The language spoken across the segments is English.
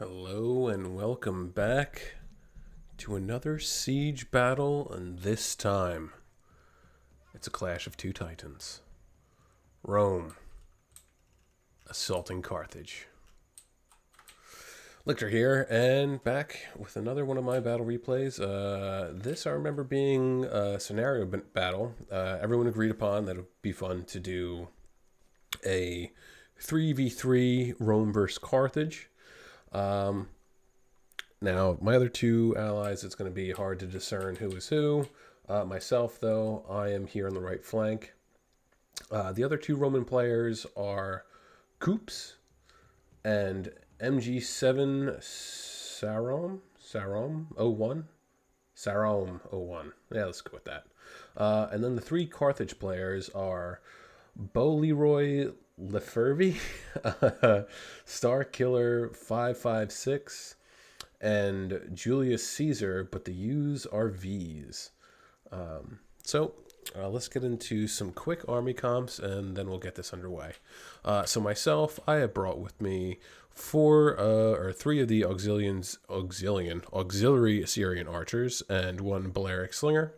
Hello and welcome back to another siege battle, and this time it's a clash of two titans. Rome assaulting Carthage. Lictor here, and back with another one of my battle replays. This I remember being a scenario battle. Everyone agreed upon that it would be fun to do a 3v3 Rome versus Carthage. Now, my other two allies, it's going to be hard to discern who is who. Myself, though, I am here on the right flank. The other two Roman players are Coops and MG7 Sarom 01. Yeah, let's go with that. And then the three Carthage players are Beau Leroy Lefurvy, Star Killer 556, and Julius Caesar, but the U's are V's. So let's get into some quick army comps, and then we'll get this underway. So myself, I have brought with me three of the auxiliary Assyrian archers and one Balearic slinger.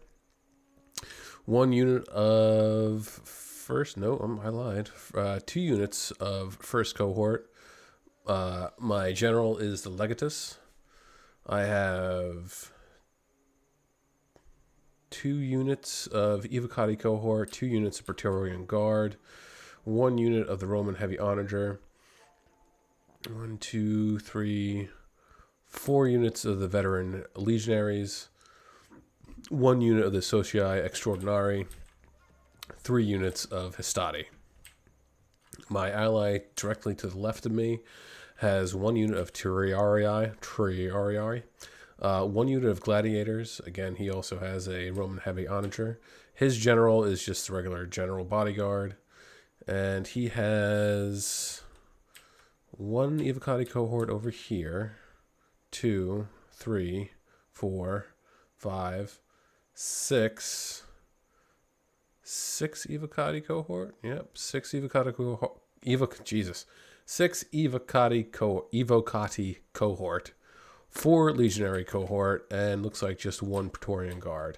One unit of I lied. 2 units of first cohort. My general is the Legatus. I have 2 units of Evocati cohort, 2 units of Praetorian Guard, 1 unit of the Roman Heavy Onager, 1, 2, 3, 4 units of the Veteran Legionaries, 1 unit of the Socii Extraordinari, 3 units of Hastati. My ally directly to the left of me has 1 unit of Triarii, 1 unit of Gladiators. Again, he also has a Roman Heavy Onager. His general is just the regular general bodyguard. And he has 1 Evocati cohort over here. 2, 3, 4, 5, 6 Evocati cohort. Yep, 6 Evocati cohort. 6 Evocati cohort, 4 Legionary cohort, and looks like just 1 Praetorian Guard.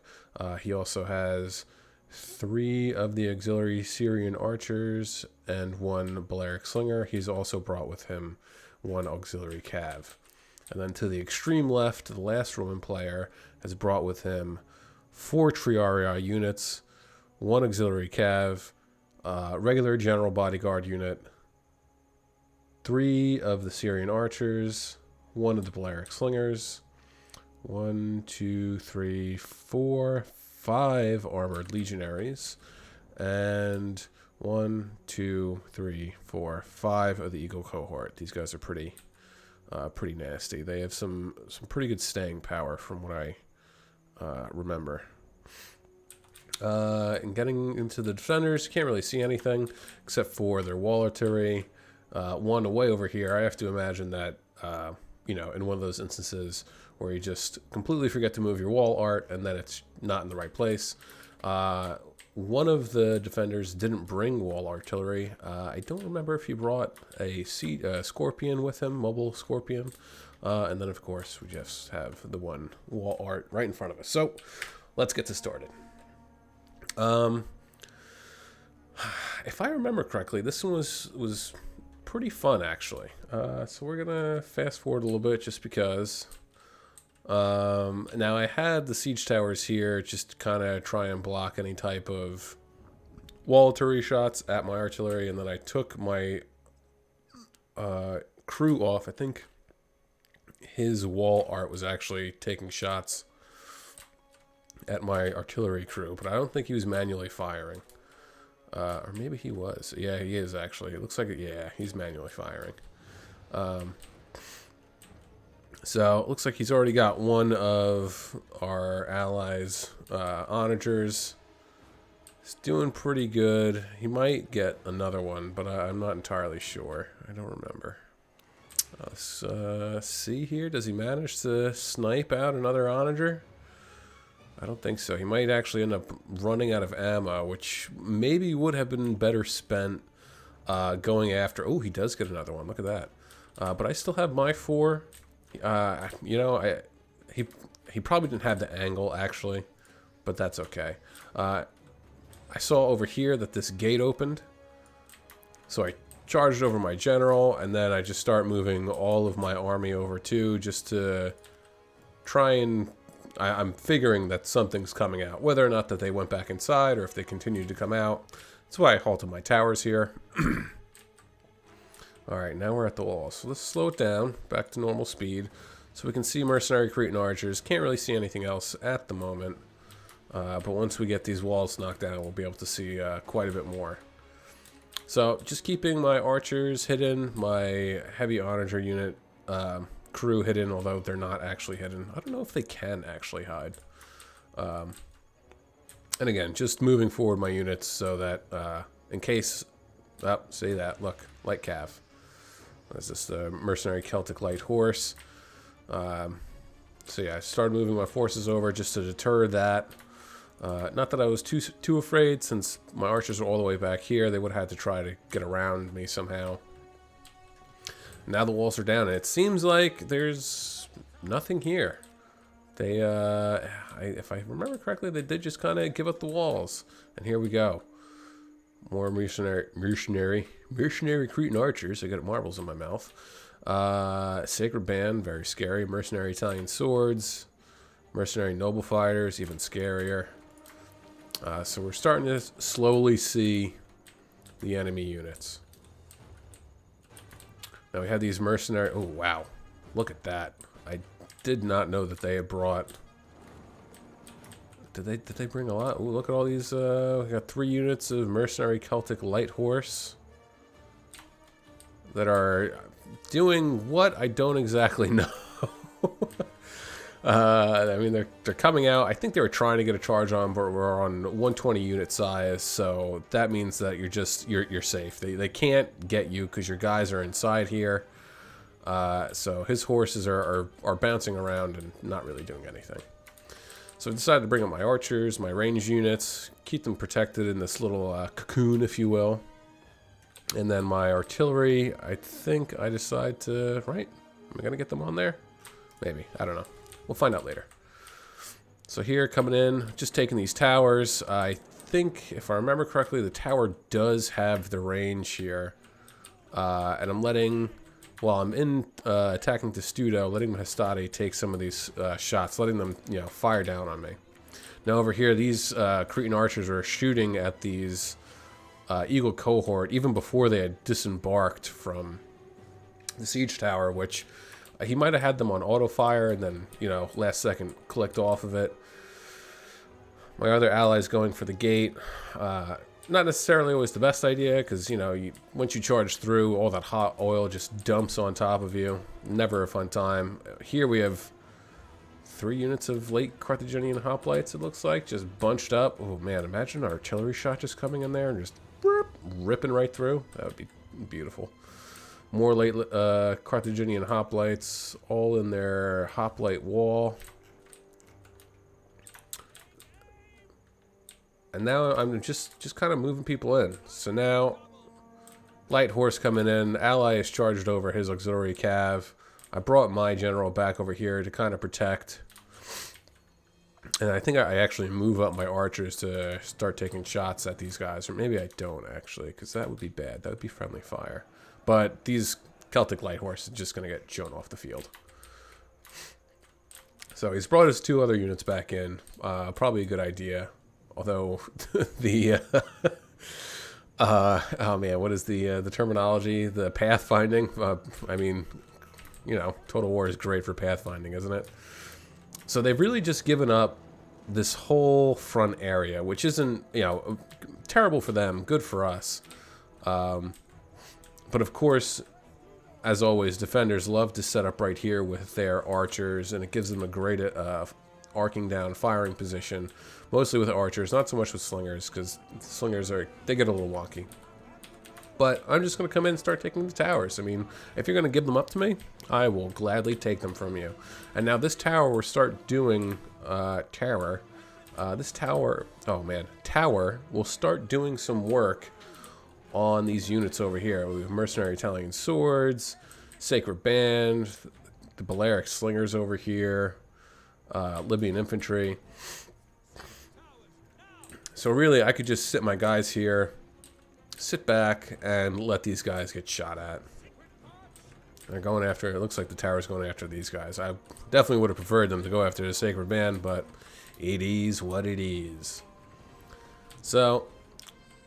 He also has 3 of the auxiliary Syrian archers and 1 Balearic slinger. He's also brought with him 1 auxiliary cav. And then to the extreme left, the last Roman player has brought with him 4 Triarii units, 1 auxiliary cav, regular general bodyguard unit, 3 of the Syrian archers, 1 of the Balearic slingers, 1, 2, 3, 4, 5 armored legionaries, and 1, 2, 3, 4, 5 of the Eagle cohort. These guys are pretty nasty. They have some pretty good staying power from what I remember. And getting into the defenders, you can't really see anything except for their wall artillery. One away over here, I have to imagine that, in one of those instances where you just completely forget to move your wall art and then it's not in the right place. One of the defenders didn't bring wall artillery. I don't remember if he brought a Scorpion with him, mobile Scorpion. And then, of course, we just have the one wall art right in front of us. So let's get this started. If I remember correctly, this one was pretty fun, actually. So we're gonna fast forward a little bit just because. Now I had the siege towers here just to kind of try and block any type of wall artillery shots at my artillery, and then I took my crew off. I think his wall art was actually taking shots at my artillery crew, but I don't think he was manually firing. Or maybe he was. Yeah, he is actually. It looks like yeah, he's manually firing. So it looks like he's already got one of our allies' onagers. He's doing pretty good. He might get another one, but I'm not entirely sure. I don't remember. Let's see here. Does he manage to snipe out another onager? I don't think so. He might actually end up running out of ammo, which maybe would have been better spent going after... Oh, he does get another one. Look at that. But I still have my 4. You know, he probably didn't have the angle, actually, but that's okay. I saw over here that this gate opened, so I charged over my general, and then I just start moving all of my army over too, just to try and... I'm figuring that something's coming out, whether or not that they went back inside or if they continued to come out. That's why I halted my towers here. Alright, now we're at the wall, so let's slow it down back to normal speed so we can see mercenary Cretan archers. Can't really see anything else at the moment, but once we get these walls knocked down, we'll be able to see quite a bit more. So just keeping my archers hidden, my heavy onager unit crew hidden, although they're not actually hidden. I don't know if they can actually hide. And again, just moving forward my units so that in case... Oh, see that, look, light cav. That's just the mercenary Celtic light horse. So yeah, I started moving my forces over just to deter that. Not that I was too afraid, since my archers are all the way back here. They would have had to try to get around me somehow. Now the walls are down, and it seems like there's nothing here. They, if I remember correctly, they did just kind of give up the walls. And here we go. More mercenary Cretan archers. I got marbles in my mouth. Sacred Band, very scary. Mercenary Italian swords. Mercenary noble fighters, even scarier. So we're starting to slowly see the enemy units. Now we have these mercenary... Oh, wow. Look at that. I did not know that they had brought... Did they bring a lot? Ooh, look at all these... we got 3 units of mercenary Celtic light horse that are doing what? I don't exactly know. I mean, they're coming out. I think they were trying to get a charge on, but we're on 120 unit size, so that means that you're safe. They can't get you because your guys are inside here. So his horses are bouncing around and not really doing anything. So I decided to bring up my archers, my range units, keep them protected in this little cocoon, if you will. And then my artillery, I think I decide to... Right? Am I going to get them on there? Maybe. I don't know. We'll find out later. So here, coming in, just taking these towers. I think, if I remember correctly, the tower does have the range here. And I'm letting... While I'm in attacking Testudo, letting Hastati take some of these shots, letting them, you know, fire down on me. Now over here, these Cretan archers are shooting at these Eagle cohort even before they had disembarked from the siege tower, which he might have had them on auto fire and then, you know, last second clicked off of it. My other allies going for the gate. Not necessarily always the best idea, because, you know, once you charge through, all that hot oil just dumps on top of you. Never a fun time. Here we have 3 units of late Carthaginian hoplites, it looks like, just bunched up. Oh, man, imagine an artillery shot just coming in there and just ripping right through. That would be beautiful. More late Carthaginian hoplites, all in their hoplite wall. And now I'm just kind of moving people in. So now, light horse coming in. Ally is charged over his auxiliary cav. I brought my general back over here to kind of protect. And I think I actually move up my archers to start taking shots at these guys. Or maybe I don't, actually, because that would be bad. That would be friendly fire. But these Celtic light horse are just going to get shown off the field. So he's brought his 2 other units back in. Probably a good idea. Although the oh man, what is the terminology? The pathfinding. I mean, you know, Total War is great for pathfinding, isn't it? So they've really just given up this whole front area, which isn't, you know, terrible for them, good for us. But of course, as always, defenders love to set up right here with their archers, and it gives them a great arcing down firing position. Mostly with archers, not so much with slingers, because slingers they get a little wonky. But I'm just going to come in and start taking the towers. I mean, if you're going to give them up to me, I will gladly take them from you. And now this tower will start doing this tower, oh man, tower will start doing some work on these units over here. We have mercenary Italian swords, Sacred Band, the Balearic Slingers over here, Libyan Infantry. So really, I could just sit my guys here, sit back, and let these guys get shot at. They're going after, it looks like the tower's going after these guys. I definitely would have preferred them to go after the Sacred Band, but it is what it is. So,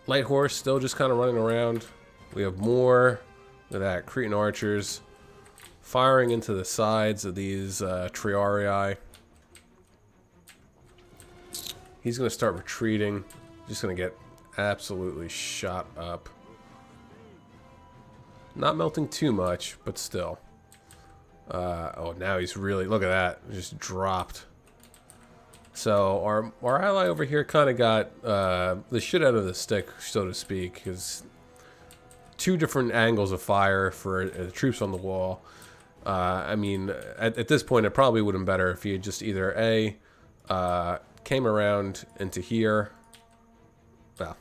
Light Horse still just kind of running around. We have more of that Cretan archers firing into the sides of these Triarii. He's going to start retreating. Just going to get absolutely shot up. Not melting too much, but still. Oh, now he's really... Look at that. Just dropped. So our ally over here kind of got the shit out of the stick, so to speak, because two different angles of fire for the troops on the wall. I mean, at this point, it probably would have been better if he had just either came around into here, well,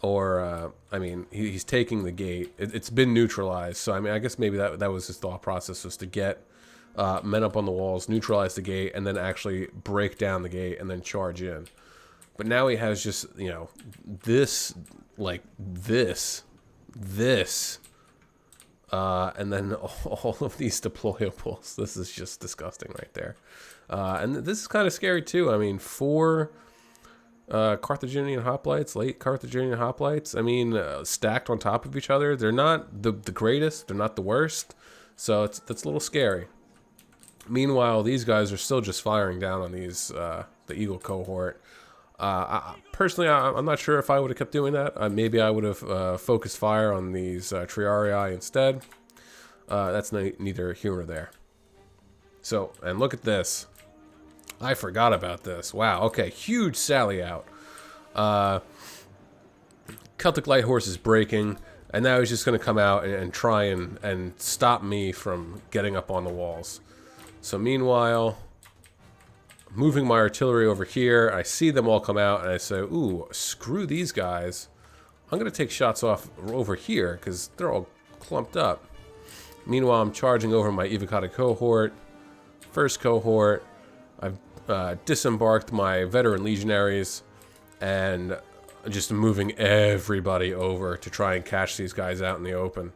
or I mean, he's taking the gate. It's been neutralized, so I mean, I guess maybe that was his thought process, was to get men up on the walls, neutralize the gate, and then actually break down the gate and then charge in. But now he has just, you know, this, like this, and then all of these deployables. This is just disgusting right there. And this is kind of scary too. I mean, 4 Carthaginian hoplites, late Carthaginian hoplites, I mean, stacked on top of each other. They're not the greatest, they're not the worst, so that's a little scary. Meanwhile, these guys are still just firing down on these the Eagle cohort. Personally, I'm not sure if I would have kept doing that. Maybe I would have focused fire on these Triarii instead. That's neither here nor there. So, and look at this. I forgot about this. Wow, okay, huge sally out. Celtic Light Horse is breaking, and now he's just going to come out and try and stop me from getting up on the walls. So meanwhile, moving my artillery over here, I see them all come out, and I say, ooh, screw these guys. I'm going to take shots off over here, because they're all clumped up. Meanwhile, I'm charging over my Evocati cohort. First cohort, I've disembarked my veteran legionaries, and just moving everybody over to try and catch these guys out in the open.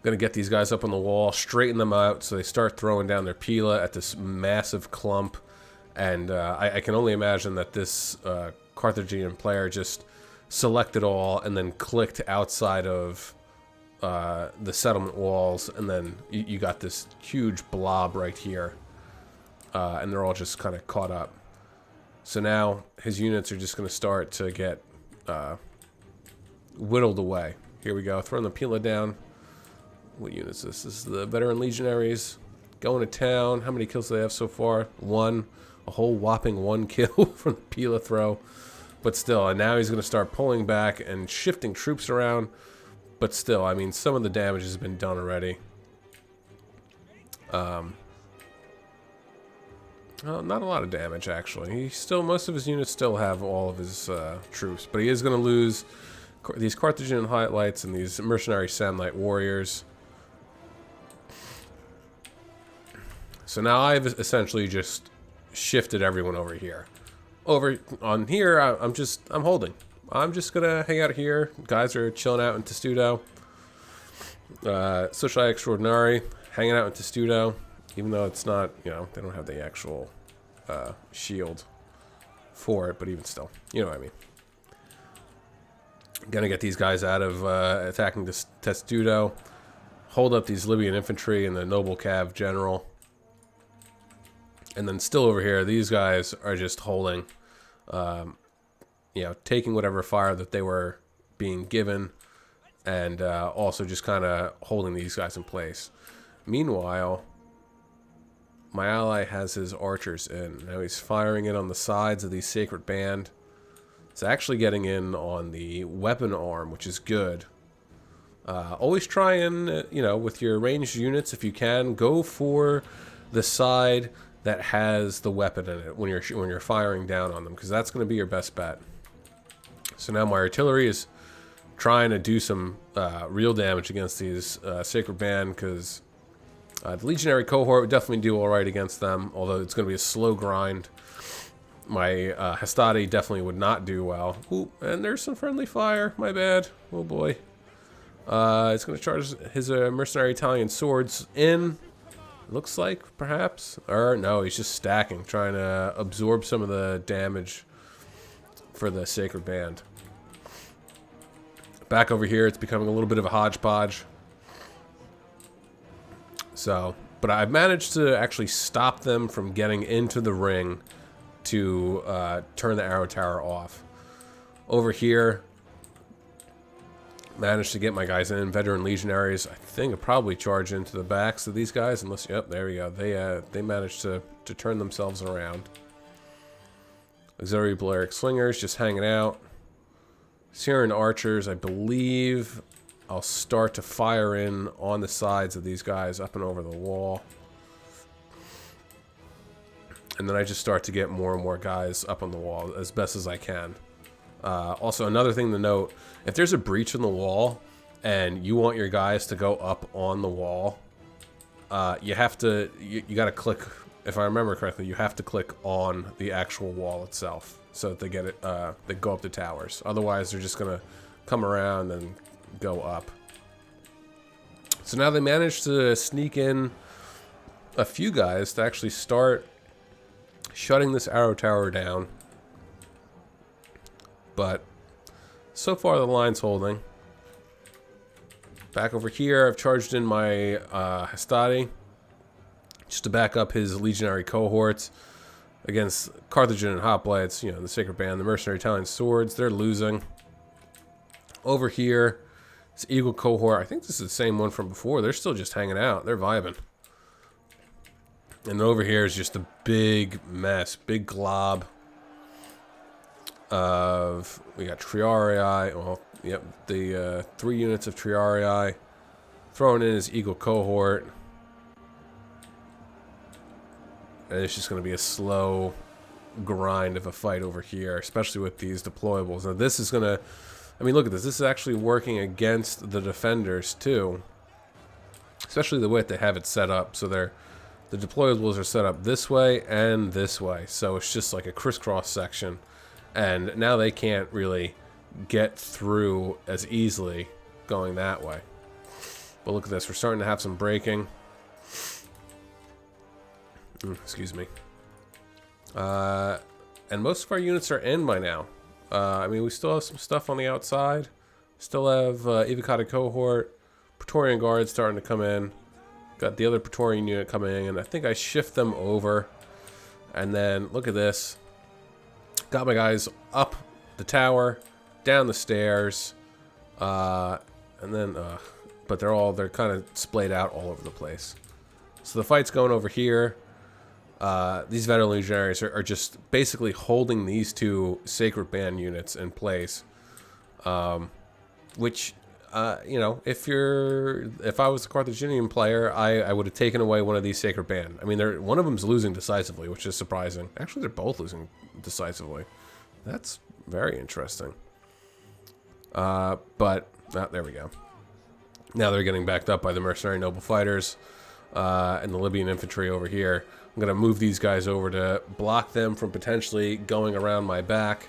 Gonna get these guys up on the wall, straighten them out so they start throwing down their pila at this massive clump. And I can only imagine that this Carthaginian player just selected all and then clicked outside of the settlement walls, and then you got this huge blob right here. And they're all just kind of caught up. So now his units are just going to start to get whittled away. Here we go, throwing the pila down. What unit is this? This is the veteran legionaries going to town. How many kills do they have so far? 1. A whole whopping 1 kill from the pila throw. But still, and now he's going to start pulling back and shifting troops around. But still, I mean, some of the damage has been done already. Well, not a lot of damage, actually. Most of his units still have all of his troops. But he is going to lose these Carthaginian highlights and these mercenary Samnite warriors. So now I've essentially just shifted everyone over here. Over on here, I'm holding. I'm just gonna hang out here. Guys are chilling out in Testudo. Sociali Extraordinari hanging out in Testudo, even though it's not, you know, they don't have the actual shield for it, but even still, you know what I mean. Gonna get these guys out of attacking this Testudo. Hold up these Libyan infantry and the noble cav general. And then still over here, these guys are just holding, you know, taking whatever fire that they were being given, and also just kind of holding these guys in place. Meanwhile, my ally has his archers in. Now he's firing it on the sides of the Sacred Band. It's actually getting in on the weapon arm, which is good. Always try and, you know, with your ranged units, if you can, go for the side that has the weapon in it when you're firing down on them, because that's going to be your best bet. So now my artillery is trying to do some real damage against these Sacred Band, because the Legionary Cohort would definitely do alright against them, although it's going to be a slow grind. My Hastati definitely would not do well. Ooh, and there's some friendly fire. My bad. Oh boy. It's going to charge his Mercenary Italian swords in. Looks like, perhaps. Or no, he's just stacking, trying to absorb some of the damage for the Sacred Band. Back over here, it's becoming a little bit of a hodgepodge. So, but I've managed to actually stop them from getting into the ring to turn the arrow tower off. Over here, managed to get my guys in. Veteran Legionaries, I think, will probably charge into the backs of these guys. Unless, yep, there we go. They managed to turn themselves around. Auxiliary Balearic Slingers just hanging out. Syrian Archers, I believe I'll start to fire in on the sides of these guys up and over the wall. And then I just start to get more and more guys up on the wall as best as I can. Also, another thing to note, if there's a breach in the wall and you want your guys to go up on the wall, you have to, you got to click, if I remember correctly, you have to click on the actual wall itself so that they get it, they go up the towers. Otherwise, they're just going to come around and go up. So now they managed to sneak in a few guys to actually start shutting this arrow tower down. But so far the line's holding. Back over here, I've charged in my Hastati just to back up his legionary cohorts against Carthaginian hoplites, you know, the Sacred Band, the Mercenary Italian swords. They're losing. Over here, this Eagle cohort, I think this is the same one from before. They're still just hanging out. They're vibing. And over here is just a big mess, big glob of, we got Triarii, well, yep, the 3 units of Triarii, throwing in his Eagle cohort. And it's just going to be a slow grind of a fight over here, especially with these deployables. Now this is going to, I mean, look at this. This is actually working against the defenders too, especially the way they have it set up. So the deployables are set up this way and this way. So it's just like a crisscross section. And now they can't really get through as easily going that way. But look at this. We're starting to have some breaking. Excuse me. And most of our units are in by now. I mean, we still have some stuff on the outside. Still have Evocati cohort. Praetorian Guard starting to come in. Got the other Praetorian unit coming in. I think I shift them over. And then, look at this. Got my guys up the tower, down the stairs, and then, but they're kind of splayed out all over the place. So the fight's going over here. These veteran legionaries are just basically holding these 2 Sacred Band units in place, which, you know, if I was a Carthaginian player, I would have taken away one of these Sacred Band. I mean, one of them's losing decisively, which is surprising. Actually, they're both losing decisively. That's very interesting. But there we go. Now they're getting backed up by the mercenary noble fighters and the Libyan infantry over here. I'm going to move these guys over to block them from potentially going around my back.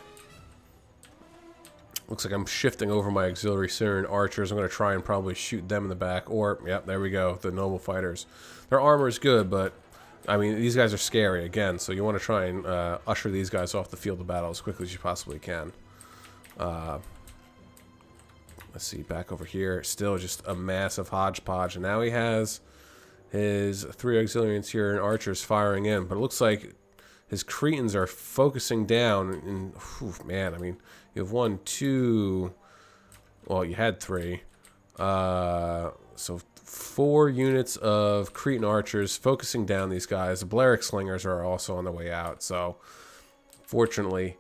Looks like I'm shifting over my auxiliary Syrian archers. I'm going to try and probably shoot them in the back. Or, yep, there we go, the noble fighters. Their armor is good, but, I mean, these guys are scary, again. So you want to try and usher these guys off the field of battle as quickly as you possibly can. Let's see, back over here. Still just a massive hodgepodge. And now he has his 3 auxiliary Syrian archers firing in. But it looks like his Cretans are focusing down. And, whew, man, I mean, you have 1, 2... Well, you had 3. So 4 units of Cretan archers focusing down these guys. The Balearic slingers are also on the way out. So, fortunately,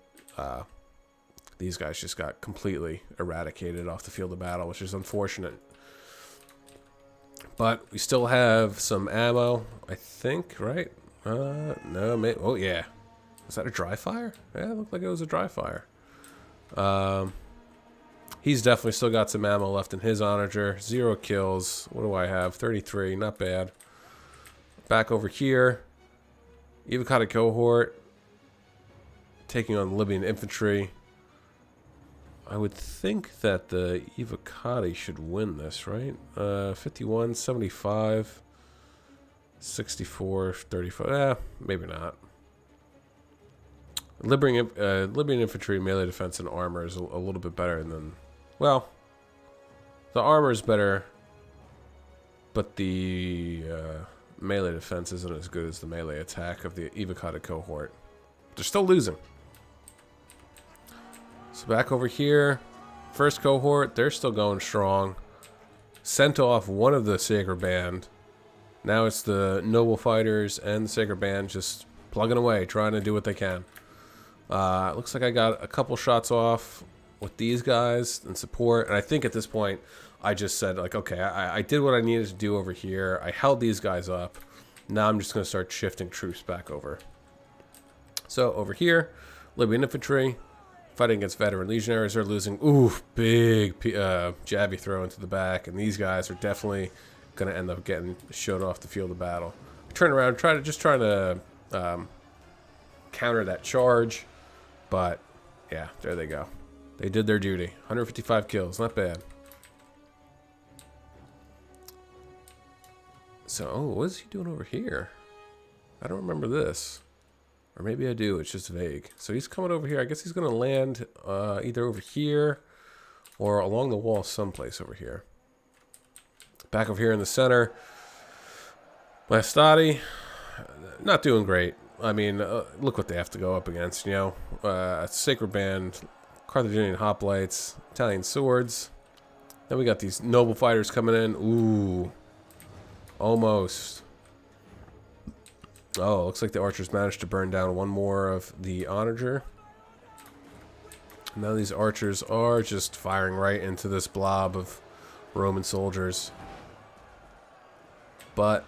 these guys just got completely eradicated off the field of battle, which is unfortunate. But we still have some ammo, I think, right? No, maybe, oh yeah. Was that a dry fire? Yeah, it looked like it was a dry fire. He's definitely still got some ammo left in his onager. 0 kills. What do I have? 33. Not bad. Back over here. Evocati cohort. Taking on Libyan infantry. I would think that the Evocati should win this, right? 51, 75, 64, 35. Maybe not. Libyan infantry, melee defense, and armor is a little bit better than... Well, the armor is better, but the melee defense isn't as good as the melee attack of the Evocati cohort. They're still losing. So back over here, first cohort, they're still going strong. Sent off one of the Sacred Band. Now it's the Noble Fighters and the Sacred Band just plugging away, trying to do what they can. Looks like I got a couple shots off with these guys and support. And I think at this point, I just said, like, okay, I did what I needed to do over here. I held these guys up. Now I'm just going to start shifting troops back over. So over here, Libyan infantry fighting against veteran legionaries. They're losing. Ooh, big jabby throw into the back. And these guys are definitely going to end up getting showed off the field of battle. Turn around, trying to counter that charge. But, yeah, there they go. They did their duty. 155 kills. Not bad. So, oh, what is he doing over here? I don't remember this. Or maybe I do. It's just vague. So he's coming over here. I guess he's going to land either over here or along the wall someplace over here. Back over here in the center. Blastati, not doing great. I mean, look what they have to go up against, you know. A Sacred Band, Carthaginian hoplites, Italian swords. Then we got these noble fighters coming in. Ooh. Almost. Oh, looks like the archers managed to burn down one more of the onager. Now these archers are just firing right into this blob of Roman soldiers. But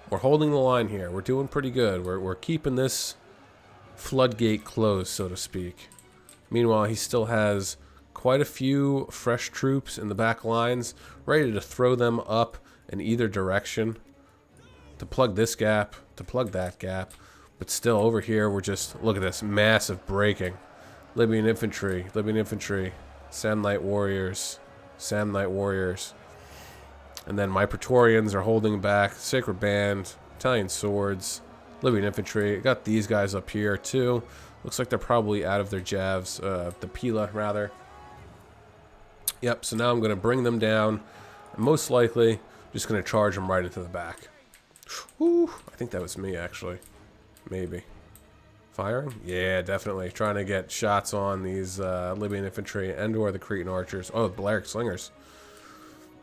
we're holding the line here. We're doing pretty good. We're keeping this floodgate closed, so to speak. Meanwhile, he still has quite a few fresh troops in the back lines, ready to throw them up in either direction. To plug this gap, to plug that gap. But still, over here, we're just... Look at this. Massive breaking. Libyan infantry. Samnite warriors. And then my Praetorians are holding back. Sacred Band, Italian swords, Libyan infantry. Got these guys up here too. Looks like they're probably out of their javs. The Pila, rather. Yep, so now I'm going to bring them down. And most likely, just going to charge them right into the back. Whew, I think that was me, actually. Maybe. Firing? Yeah, definitely. Trying to get shots on these Libyan infantry and or the Cretan archers. Oh, the Balearic slingers.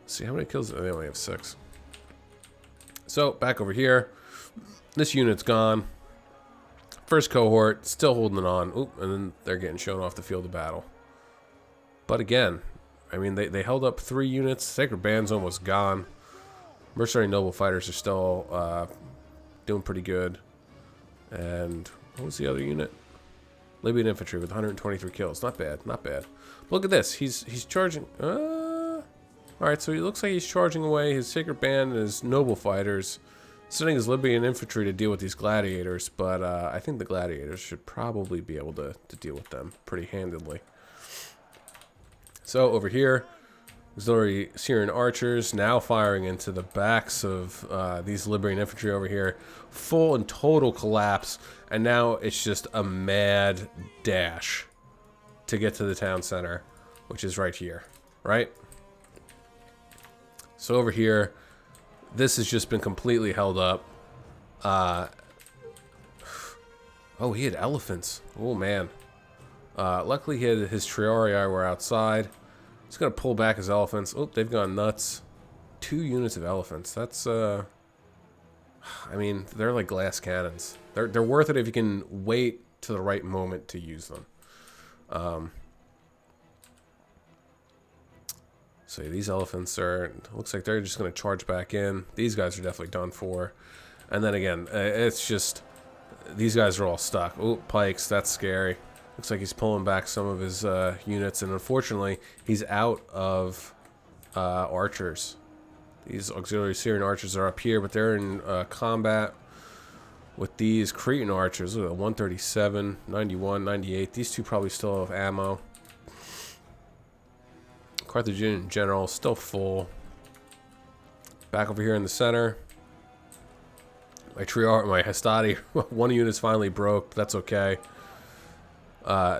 See how many kills? They only have 6. So back over here, this unit's gone. First cohort still holding on. Oop, and then they're getting shown off the field of battle. But again, I mean they held up 3 units. Sacred Band's almost gone. Mercenary noble fighters are still doing pretty good. And what was the other unit? Libyan infantry with 123 kills. Not bad, not bad. But look at this. He's charging. Alright, so he looks like he's charging away his Sacred Band and his noble fighters, sending his Libyan infantry to deal with these gladiators, but I think the gladiators should probably be able to deal with them pretty handedly. So over here, auxiliary Syrian archers now firing into the backs of these Libyan infantry over here. Full and total collapse, and now it's just a mad dash to get to the town center, which is right here, right? So over here, this has just been completely held up. Oh, he had elephants. Oh, man. Luckily, his Triarii were outside. He's going to pull back his elephants. Oh, they've gone nuts. 2 units of elephants. That's, I mean, they're like glass cannons. They're worth it if you can wait to the right moment to use them. So these elephants are, looks like they're just going to charge back in. These guys are definitely done for. And then again, it's just, these guys are all stuck. Oh, pikes, that's scary. Looks like he's pulling back some of his units, and unfortunately, he's out of archers. These auxiliary Syrian archers are up here, but they're in combat with these Cretan archers. Look at that, 137, 91, 98. These two probably still have ammo. Carthaginian general still full. Back over here in the center. My Hastati, one unit's finally broke. That's okay.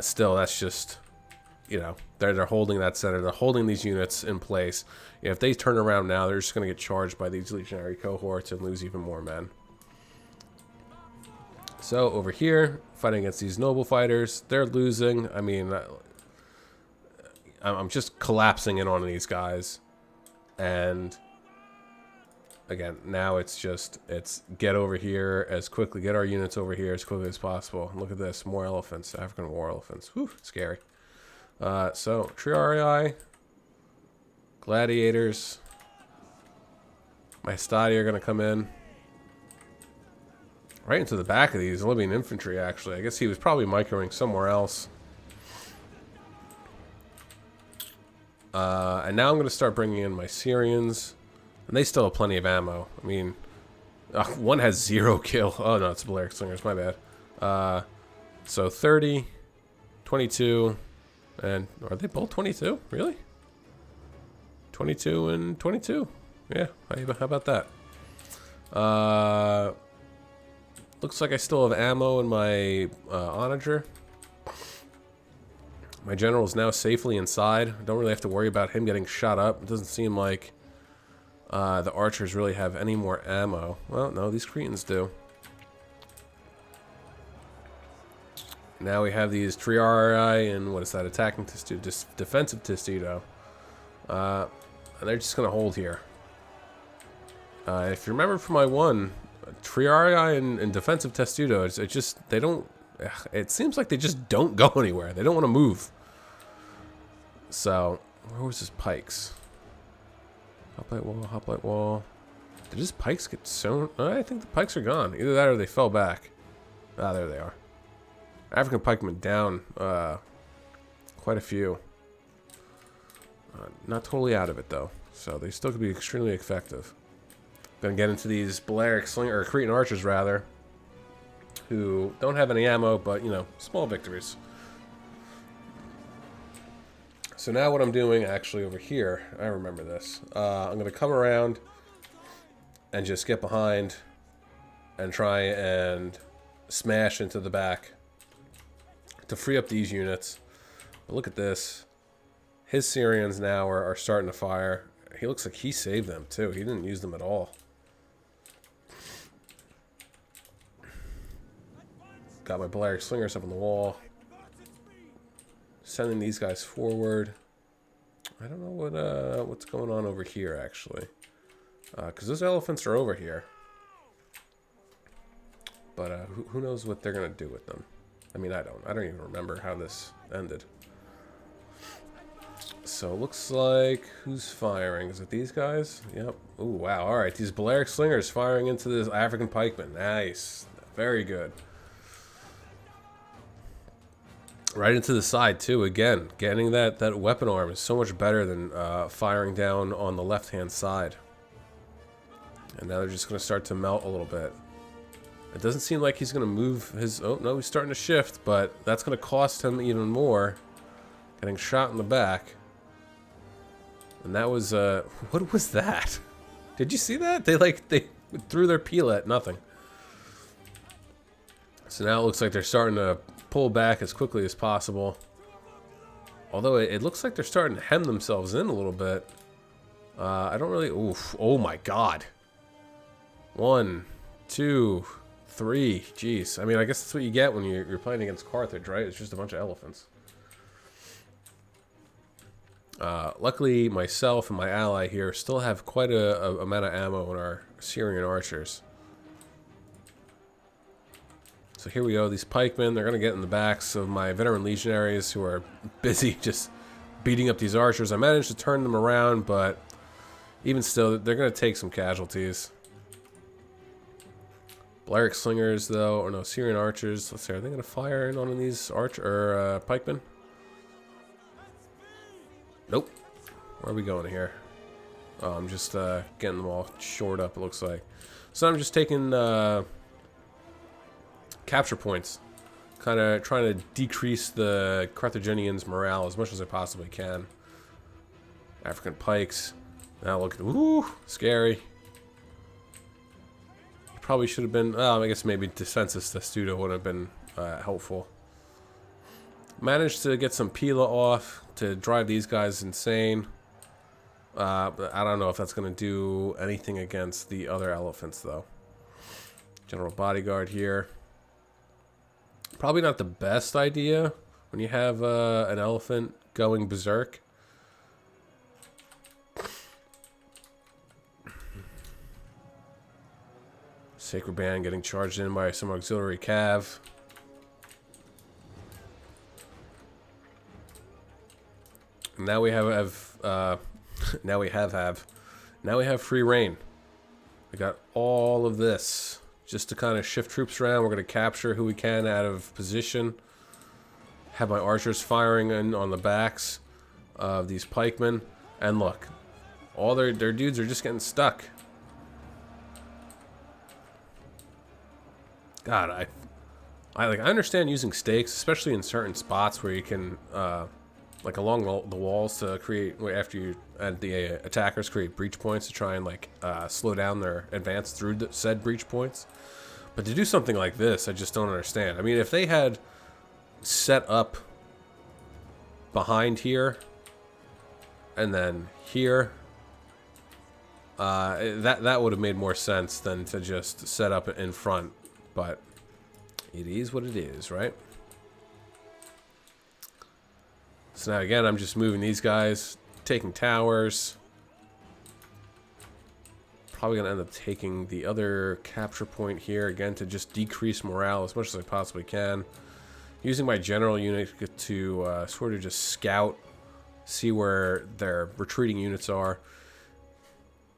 Still, that's just, you know, they're holding that center. They're holding these units in place. You know, if they turn around now, they're just going to get charged by these legionary cohorts and lose even more men. So over here, fighting against these noble fighters, they're losing. I mean, I'm just collapsing in on these guys. And again, now it's get over here as quickly, get our units over here as quickly as possible. Look at this, more elephants, African war elephants. Whew, scary. So, Triarii, gladiators, my Hastati are going to come in. Right into the back of these Libyan infantry, actually. I guess he was probably microing somewhere else. And now I'm going to start bringing in my Syrians. And they still have plenty of ammo. I mean, one has 0 kill. Oh, no, it's Balearic Slingers. My bad. So 30, 22, and are they both 22? Really? 22 and 22. Yeah, how about that? Looks like I still have ammo in my onager. My general is now safely inside. I don't really have to worry about him getting shot up. It doesn't seem like the archers really have any more ammo. Well, no, these Cretans do. Now we have these Triarii and what is that? Attacking Testudo, defensive Testudo. And they're just going to hold here. If you remember from my one, Triarii and defensive Testudo, it just, they don't, it seems like they just don't go anywhere. They don't want to move. So, where was his pikes? Hoplite wall. Did his pikes get sewn? I think the pikes are gone. Either that or they fell back. Ah, there they are. African pikemen down quite a few. Not totally out of it, though. So they still could be extremely effective. Gonna get into these Balearic Slinger, or Cretan archers, rather, who don't have any ammo, but, you know, small victories. So now what I'm doing actually over here, I remember this. I'm going to come around and just get behind and try and smash into the back to free up these units. But look at this. His Syrians now are starting to fire. He looks like he saved them too. He didn't use them at all. Got my Balearic Slingers up on the wall. Sending these guys forward. I don't know what's going on over here, actually. Because those elephants are over here. But who knows what they're going to do with them. I mean, I don't even remember how this ended. So, looks like... Who's firing? Is it these guys? Yep. Ooh, wow. Alright, these Balearic Slingers firing into this African pikeman. Nice. Very good. Right into the side, too. Again, getting that weapon arm is so much better than firing down on the left-hand side. And now they're just going to start to melt a little bit. It doesn't seem like he's going to move his... Oh, no, he's starting to shift, but that's going to cost him even more. Getting shot in the back. And that was... what was that? Did you see that? They threw their peel at nothing. So now it looks like they're starting to pull back as quickly as possible. Although it looks like they're starting to hem themselves in a little bit. I don't really... Oof. Oh my god. 1, 2, 3. Jeez. I mean, I guess that's what you get when you're playing against Carthage, right? It's just a bunch of elephants. Luckily, myself and my ally here still have quite a amount of ammo in our Syrian archers. So here we go, these pikemen, they're going to get in the backs of my veteran legionaries who are busy just beating up these archers. I managed to turn them around, but even still, they're going to take some casualties. Balearic Slingers, though, or no, Syrian Archers. Let's see, are they going to fire in on these pikemen? Nope. Where are we going here? Oh, I'm just getting them all shored up, it looks like. So I'm just taking capture points. Kind of trying to decrease the Carthaginians' morale as much as I possibly can. African pikes. Now look at... Ooh, scary. Probably should have been... I guess maybe Defensus Testudo would have been helpful. Managed to get some Pila off to drive these guys insane. But I don't know if that's going to do anything against the other elephants, though. General Bodyguard here. Probably not the best idea when you have an elephant going berserk. Sacred Band getting charged in by some auxiliary cav. Now we have now we have free reign. We got all of this just to kind of shift troops around. We're going to capture who we can out of position. Have my archers firing in on the backs of these pikemen, and look, all their dudes are just getting stuck. God, I understand using stakes, especially in certain spots where you can, like along the walls to create, after you and the attackers create breach points to try and like slow down their advance through said breach points. But to do something like this, I just don't understand. I mean, if they had set up behind here and then here, that would have made more sense than to just set up in front. But it is what it is, right? So now again, I'm just moving these guys, taking towers. Probably going to end up taking the other capture point here, again, to just decrease morale as much as I possibly can. Using my general unit to sort of just scout, see where their retreating units are.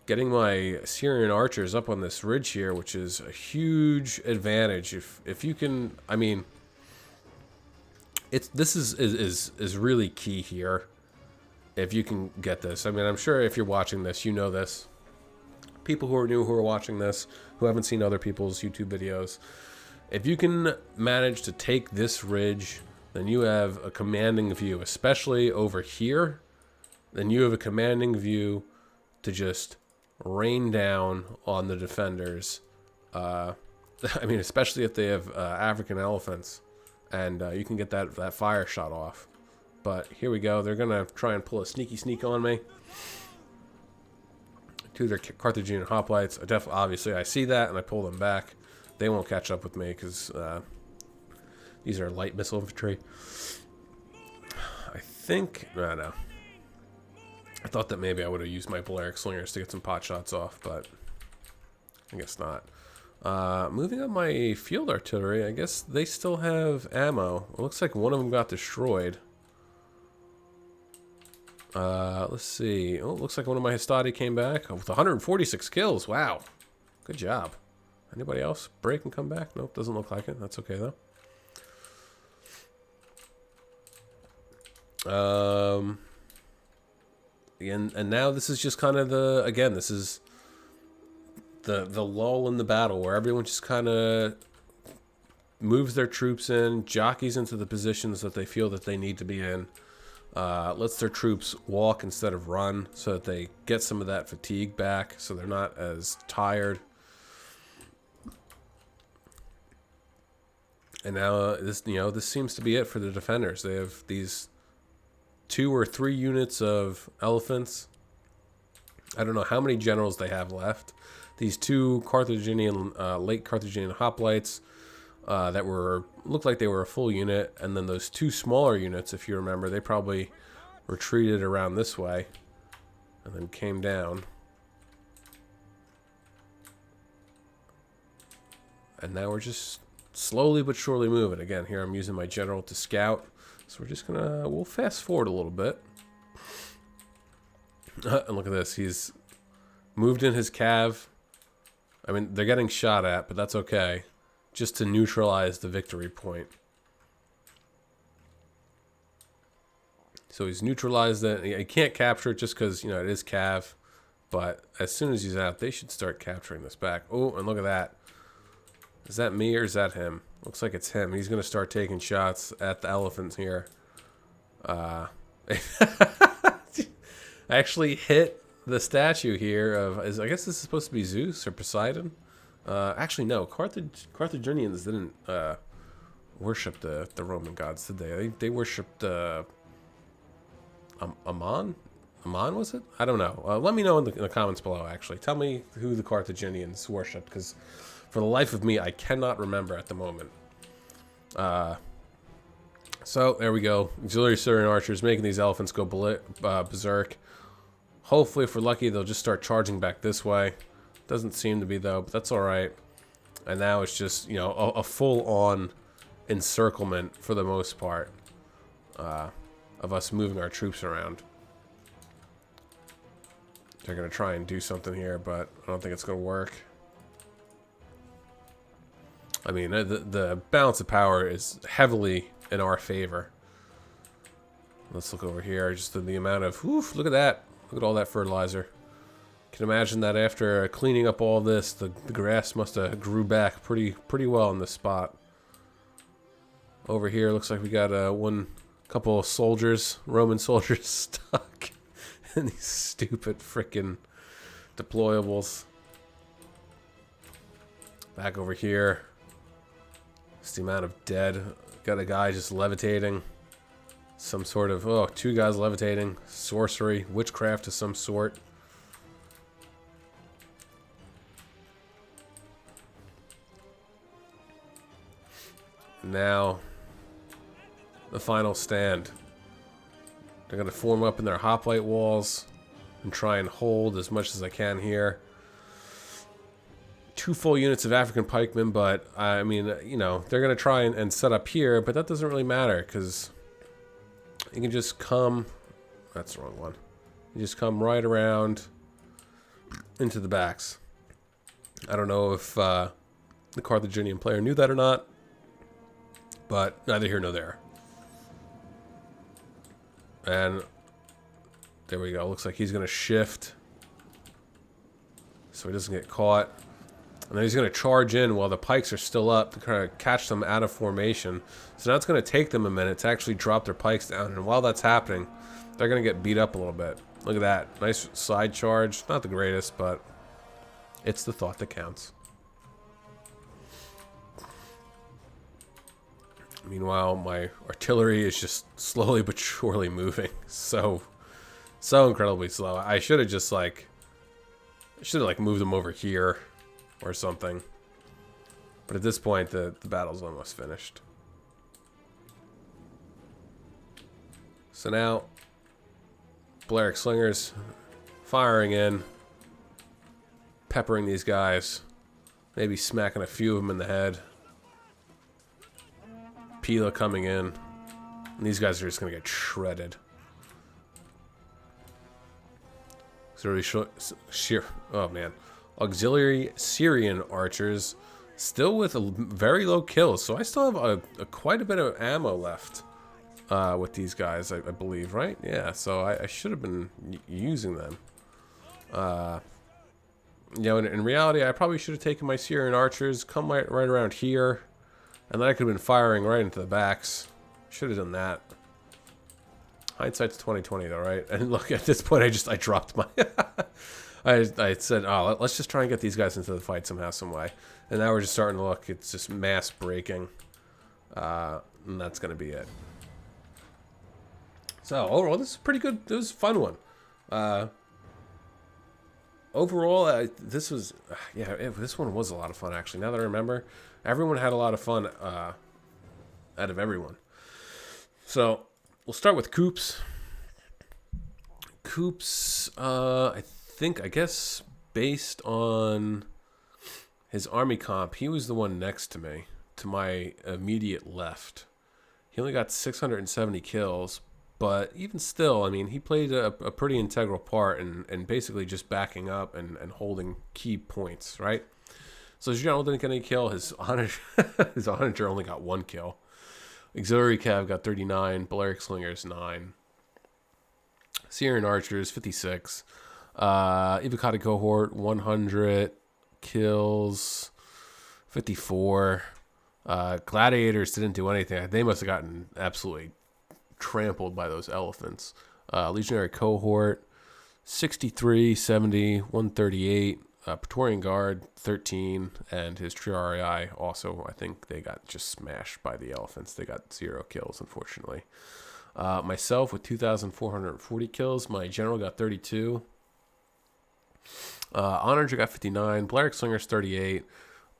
Getting my Syrian archers up on this ridge here, which is a huge advantage. If you can, I mean, this is really key here. If you can get this, I mean, I'm sure if you're watching this, you know this. People who are new, who are watching this, who haven't seen other people's YouTube videos, if you can manage to take this ridge, then you have a commanding view, especially over here. Then you have a commanding view to just rain down on the defenders. I mean, especially if they have African elephants, and you can get that fire shot off. But here we go. They're gonna try and pull a sneaky sneak on me. Two of their Carthaginian hoplites. Obviously, I see that and I pull them back. They won't catch up with me because these are light missile infantry. I think no. I thought that maybe I would have used my Balearic Slingers to get some pot shots off, but I guess not. Moving on my field artillery, I guess they still have ammo. It looks like one of them got destroyed. Let's see. Oh, it looks like one of my Hastati came back with 146 kills. Wow. Good job. Anybody else break and come back? Nope, doesn't look like it. That's okay, though. And now this is just kind of this is the lull in the battle where everyone just kind of moves their troops in, jockeys into the positions that they feel that they need to be in, lets their troops walk instead of run so that they get some of that fatigue back so they're not as tired. And now this seems to be it for the defenders. They have these 2 or 3 units of elephants. I don't know how many generals they have left. These 2 Carthaginian, late Carthaginian hoplites that looked like they were a full unit, and then those 2 smaller units, if you remember, they probably retreated around this way and then came down. And now we're just slowly but surely moving. Again, here I'm using my general to scout. So we're just we'll fast forward a little bit. And look at this. He's moved in his cav. I mean, they're getting shot at, but that's okay. Just to neutralize the victory point. So he's neutralized it. He can't capture it just because, you know, it is Cav. But as soon as he's out, they should start capturing this back. Oh, and look at that. Is that me or is that him? Looks like it's him. He's going to start taking shots at the elephants here. I actually hit the statue here of, I guess this is supposed to be Zeus or Poseidon. Actually, no. Carthaginians didn't worship the Roman gods, did they? They worshipped Ammon? Ammon, was it? I don't know. Let me know in the comments below, actually. Tell me who the Carthaginians worshipped, because for the life of me, I cannot remember at the moment. So, there we go. Auxiliary Syrian archers making these elephants go berserk. Hopefully, if we're lucky, they'll just start charging back this way. Doesn't seem to be, though, but that's alright. And now it's just, you know, a full-on encirclement, for the most part, of us moving our troops around. They're going to try and do something here, but I don't think it's going to work. I mean, the balance of power is heavily in our favor. Let's look over here. Just the amount of... Oof, look at that. Look at all that fertilizer. Can imagine that after cleaning up all this, the grass must have grew back pretty well in this spot. Over here, looks like we got couple of soldiers, Roman soldiers, stuck in these stupid frickin' deployables. Back over here. It's the amount of dead. Got a guy just levitating. Some sort of, oh, 2 guys levitating. Sorcery, witchcraft of some sort. Now, the final stand. They're going to form up in their hoplite walls and try and hold as much as I can here. 2 full units of African pikemen, but I mean, you know, they're going to try and set up here, but that doesn't really matter because you can just come, that's the wrong one. You just come right around into the backs. I don't know if the Carthaginian player knew that or not, but neither here nor there. And there we go. Looks like he's going to shift so he doesn't get caught. And then he's going to charge in while the pikes are still up to kind of catch them out of formation. So now it's going to take them a minute to actually drop their pikes down. And while that's happening, they're going to get beat up a little bit. Look at that. Nice side charge. Not the greatest, but it's the thought that counts. Meanwhile, my artillery is just slowly but surely moving. So incredibly slow. I should have just like moved them over here or something. But at this point, the battle's almost finished. So now, Balearic Slingers firing in, peppering these guys, maybe smacking a few of them in the head. Pila coming in. And these guys are just going to get shredded. Oh man. Auxiliary Syrian archers still with a very low kills. So I still have quite a bit of ammo left with these guys, I believe, right? Yeah, so I should have been using them. You know, in reality, I probably should have taken my Syrian archers, come right around here. And then I could have been firing right into the backs. Should have done that. Hindsight's 20/20 though, right? And look, at this point, I dropped my... I said, oh, let's just try and get these guys into the fight somehow, some way. And now we're just starting to look. It's just mass breaking. And that's going to be it. So, overall, this is pretty good. This was a fun one. Overall, this was... Yeah, this one was a lot of fun, actually. Now that I remember... Everyone had a lot of fun out of everyone. So, we'll start with Coops. Coops, I guess, based on his army comp, he was the one next to me, to my immediate left. He only got 670 kills, but even still, I mean, he played a pretty integral part in basically just backing up and holding key points, right? So his general didn't get any kill. His onager, his onager only got 1 kill. Auxiliary Cav got 39. Balearic Slingers 9. Syrian Archers 56. Ivocati Cohort 100 kills, 54. Gladiators didn't do anything. They must have gotten absolutely trampled by those elephants. Legionary Cohort 63, 70, 138. Praetorian Guard 13, and his Triarii also, I think they got just smashed by the elephants. They got 0 kills, unfortunately. Myself with 2,440 kills. My general got 32. Onager got 59. Balearic Slingers 38.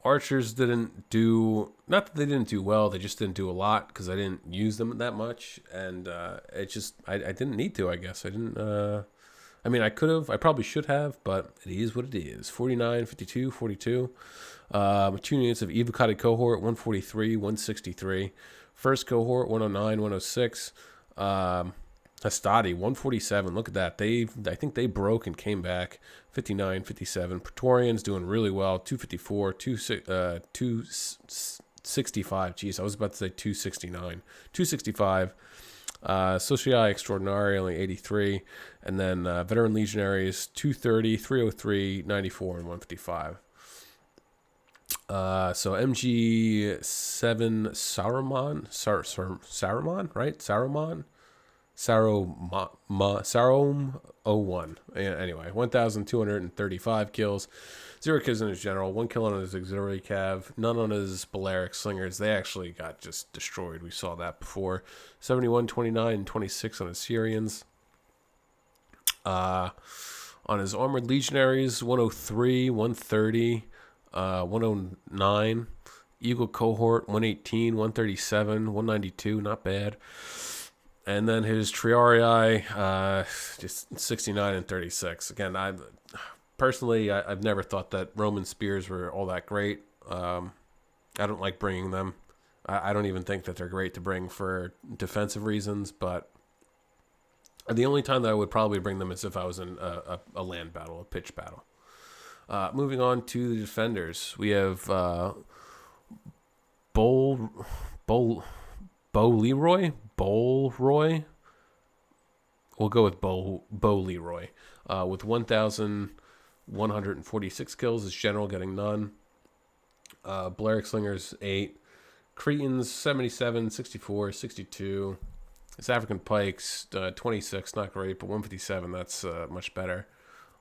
Archers didn't do, not that they didn't do well, they just didn't do a lot because I didn't use them that much, and it just, I didn't need to, I guess. I didn't, I mean, I could have, I probably should have, but it is what it is. 49, 52, 42. 2 units of Ivocati Cohort, 143, 163. First Cohort, 109, 106. Hastati, 147. Look at that. I think they broke and came back. 59, 57. Praetorians doing really well. 254, 265. Jeez, I was about to say 269. 265. Socii Extraordinari, only 83. And then Veteran Legionaries, 230, 303, 94, and 155. So MG7 Saruman, right? Sarum 01. Anyway, 1,235 kills. 0 kills in his general. 1 kill on his auxiliary cav. None on his Balearic Slingers. They actually got just destroyed. We saw that before. 71, 29, and 26 on his Syrians. On his Armored Legionaries, 103, 130, 109. Eagle Cohort, 118, 137, 192. Not bad. And then his Triarii, just 69 and 36. Again, I've never thought that Roman spears were all that great. I don't like bringing them. I don't even think that they're great to bring for defensive reasons, but the only time that I would probably bring them is if I was in a land battle, a pitched battle. Moving on to the defenders, we have Leroy. We'll go with Bo Leroy. With 1,146 kills, his general getting none. Balearic Slingers 8. Cretans 77, 64, 62. His African Pikes 26, not great, but 157, that's much better.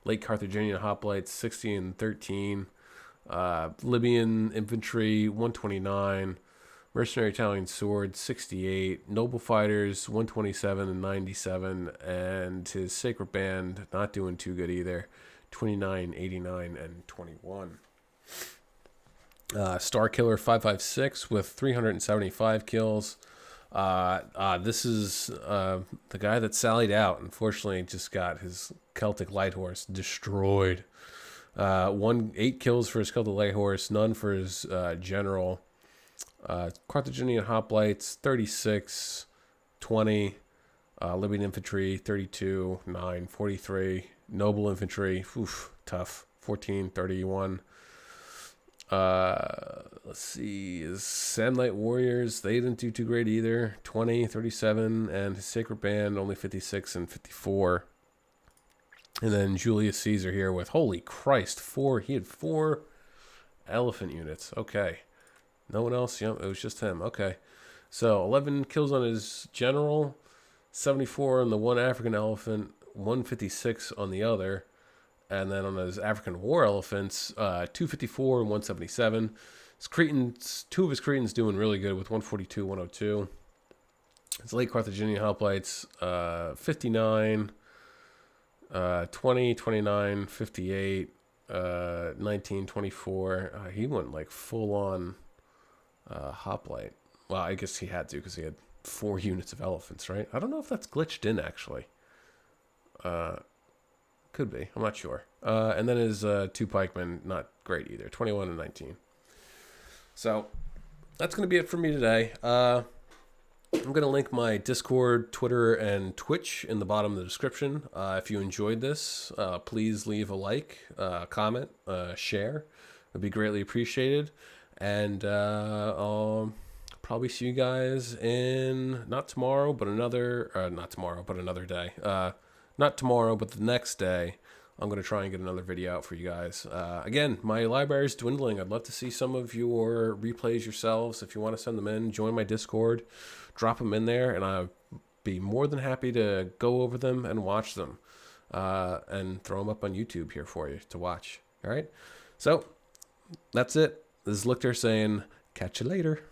Late Carthaginian Hoplites 60 and 13. Libyan Infantry 129. Mercenary Italian Sword, 68. Noble Fighters, 127 and 97. And his Sacred Band, not doing too good either. 29, 89, and 21. Star Killer, 556 with 375 kills. This is the guy that sallied out. Unfortunately, just got his Celtic Light Horse destroyed. 8 kills for his Celtic Light Horse, none for his general. Carthaginian Hoplites 36, 20. Libyan Infantry 32, 9, 43. Noble Infantry, tough, 14, 31. Let's see, his Samnite Warriors, they didn't do too great either. 20, 37, and his Sacred Band only 56 and 54. And then Julius Caesar here with, holy Christ, he had 4 elephant units. Okay. No one else? Yep, it was just him. Okay. So 11 kills on his general, 74 on the one African elephant, 156 on the other. And then on his African war elephants, 254 and 177. His Cretans, 2 of his Cretans doing really good with 142, 102. His late Carthaginian Hoplites, 59, 20, 29, 58, 19, 24. He went like full on hoplite. Well, I guess he had to because he had 4 units of elephants, right? I don't know if that's glitched in actually. Could be. I'm not sure. And then his 2 pikemen, not great either. 21 and 19. So that's going to be it for me today. I'm going to link my Discord, Twitter, and Twitch in the bottom of the description. If you enjoyed this, please leave a like, comment, share. It'd be greatly appreciated. And I'll probably see you guys in not tomorrow, but another not tomorrow, but another day. Not tomorrow, but the next day. I'm going to try and get another video out for you guys. Again, my library is dwindling. I'd love to see some of your replays yourselves. If you want to send them in, join my Discord, drop them in there, and I'll be more than happy to go over them and watch them and throw them up on YouTube here for you to watch. All right? So, that's it. This is Lictor saying, catch you later.